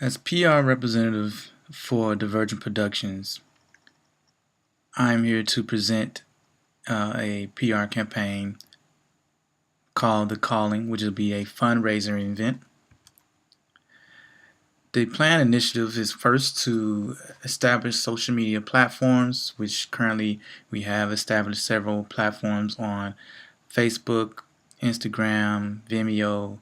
As PR representative for Divergent Productions, I'm here to present a PR campaign called The Calling, which will be a fundraiser event. The planned initiative is first to establish social media platforms, which currently we have established several platforms on Facebook, Instagram, Vimeo,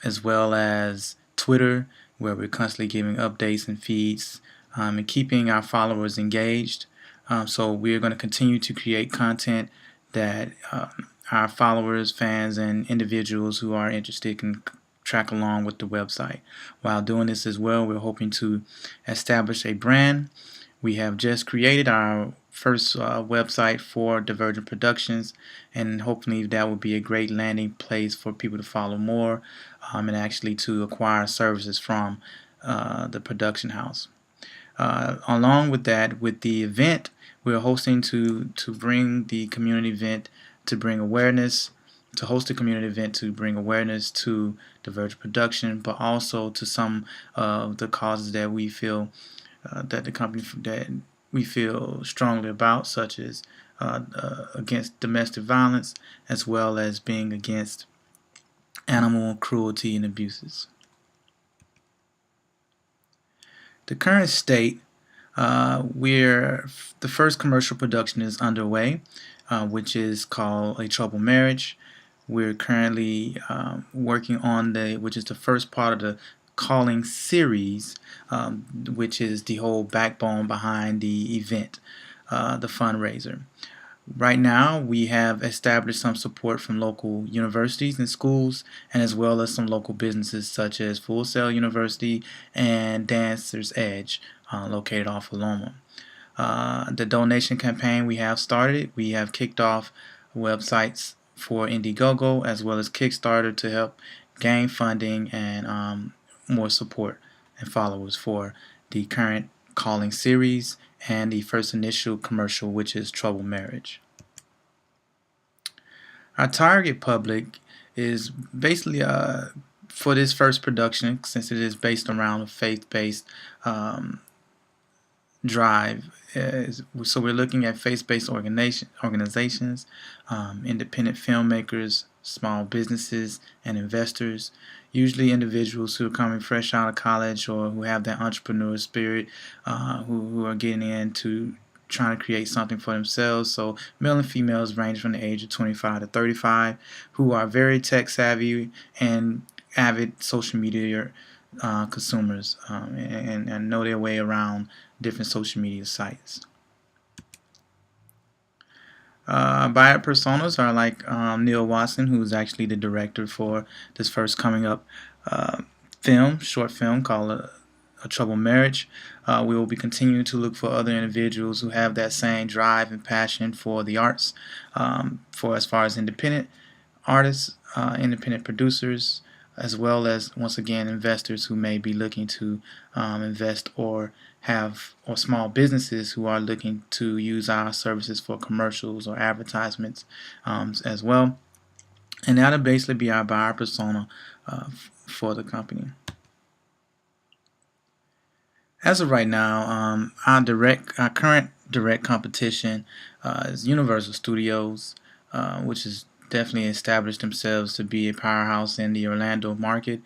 as well as Twitter, where we're constantly giving updates and feeds and keeping our followers engaged. So we're going to continue to create content that our followers, fans, and individuals who are interested can track along with the website. While doing this as well, we're hoping to establish a brand. We have just created our first website for Divergent Productions, and hopefully that will be a great landing place for people to follow more and actually to acquire services from the production house. Along with that, with the event, we're hosting to bring the community event to bring awareness, to host a community event to bring awareness to Divergent Production, but also to some of the causes that we feel that the company that we feel strongly about, such as against domestic violence, as well as being against animal cruelty and abuses. The current state, the first commercial production is underway, which is called A Troubled Marriage. We're currently working on which is the first part of the Calling series, which is the whole backbone behind the event, the fundraiser. Right now, we have established some support from local universities and schools, and as well as some local businesses such as Full Sail University and Dancer's Edge, located off of Loma. The donation campaign we have started. We have kicked off websites for Indiegogo as well as Kickstarter to help gain funding and more support and followers for the current Calling series and the first initial commercial, which is Troubled Marriage. Our target public is basically for this first production, since it is based around a faith-based drive. So we're looking at faith-based organizations, independent filmmakers, small businesses, and investors, usually individuals who are coming fresh out of college or who have that entrepreneur spirit, who are getting into trying to create something for themselves. So male and females range from the age of 25 to 35, who are very tech savvy and avid social media consumers and know their way around different social media sites. Buyer personas are like Neil Watson, who's actually the director for this first coming up short film called A Troubled Marriage. We will be continuing to look for other individuals who have that same drive and passion for the arts, for as far as independent artists, independent producers, as well as, once again, investors who may be looking to invest or small businesses who are looking to use our services for commercials or advertisements as well. And that'll basically be our buyer persona for the company. As of right now, our current direct competition is Universal Studios, which is definitely established themselves to be a powerhouse in the Orlando market,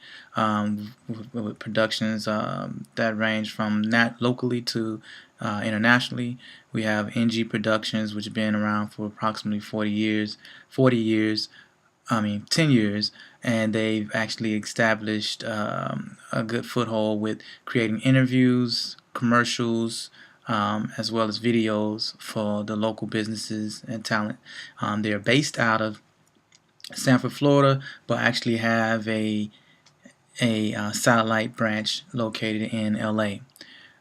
with productions that range from not locally to internationally. We have NG Productions, which have been around for approximately 10 years, and they've actually established a good foothold with creating interviews, commercials, as well as videos for the local businesses and talent. They are based out of Sanford, Florida, but actually have a satellite branch located in LA.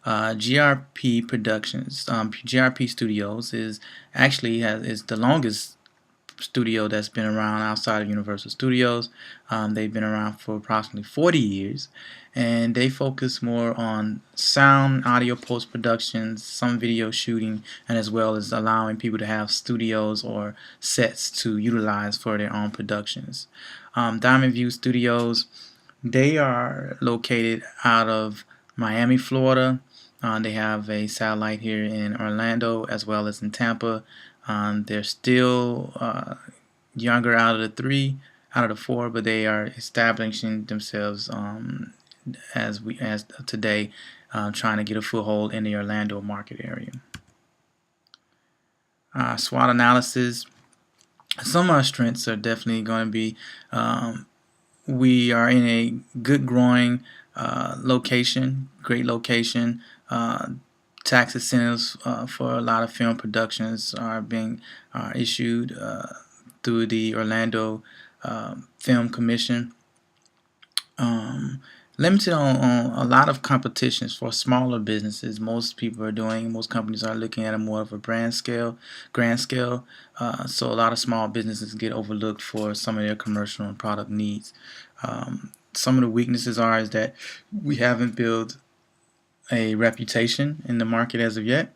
GRP Productions, GRP Studios is the longest studio that's been around outside of Universal Studios. They've been around for approximately 40 years, and they focus more on sound, audio post-productions, some video shooting, and as well as allowing people to have studios or sets to utilize for their own productions. Diamond View Studios, They are located out of Miami, Florida. They have a satellite here in Orlando as well as in Tampa. They're still younger out of the four, but they are establishing themselves as today, trying to get a foothold in the Orlando market area. SWOT analysis. Some of our strengths are definitely going to be we are in a good growing location, great location. Tax incentives for a lot of film productions are being issued through the Orlando Film Commission. Limited on a lot of competitions for smaller businesses. Most companies are looking at a more of a grand scale. So a lot of small businesses get overlooked for some of their commercial and product needs. Some of the weaknesses is that we haven't built a reputation in the market as of yet.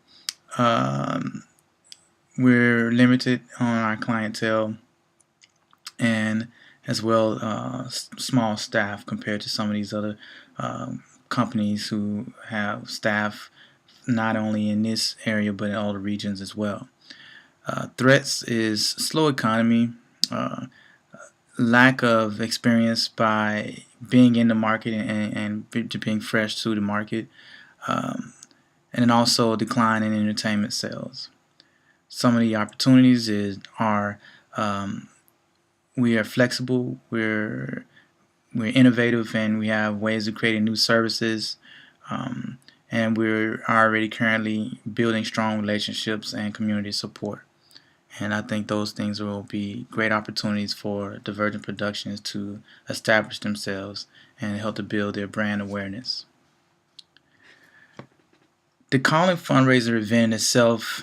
We're limited on our clientele and as well small staff compared to some of these other companies who have staff not only in this area but in all the regions as well. Threats is slow economy, lack of experience by being in the market and being fresh to the market, and then also a decline in entertainment sales. Some of the opportunities are we are flexible, we're innovative, and we have ways of creating new services, and we're already currently building strong relationships and community support. And I think those things will be great opportunities for Divergent Productions to establish themselves and help to build their brand awareness. The Calling fundraiser event itself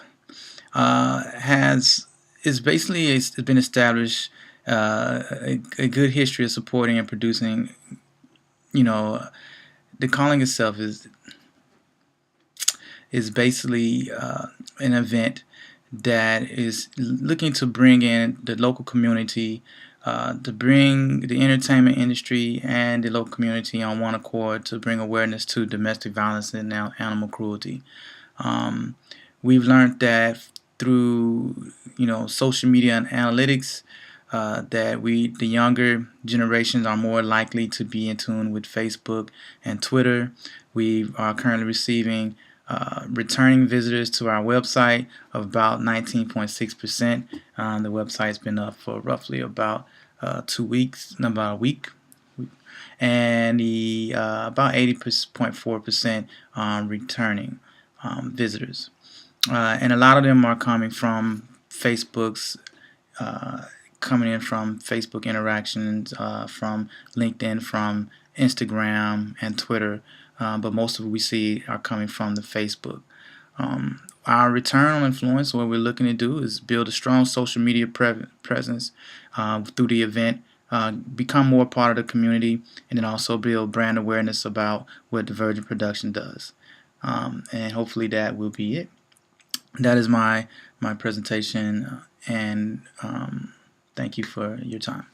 it's been established a good history of supporting and producing. The Calling itself is basically an event that is looking to bring in the local community, to bring the entertainment industry and the local community on one accord to bring awareness to domestic violence and now animal cruelty. We've learned that through social media and analytics that the younger generations are more likely to be in tune with Facebook and Twitter. We are currently receiving returning visitors to our website of about 19.6%. The website's been up for roughly about 2 weeks, about a week, and the about 80.4% returning visitors, and a lot of them are coming from Facebook's coming in from Facebook interactions, from LinkedIn, from Instagram and Twitter, but most of what we see are coming from the Facebook. Our return on influence, what we're looking to do is build a strong social media presence through the event, become more part of the community, and then also build brand awareness about what Divergent Production does. And hopefully that will be it. That is my presentation, and thank you for your time.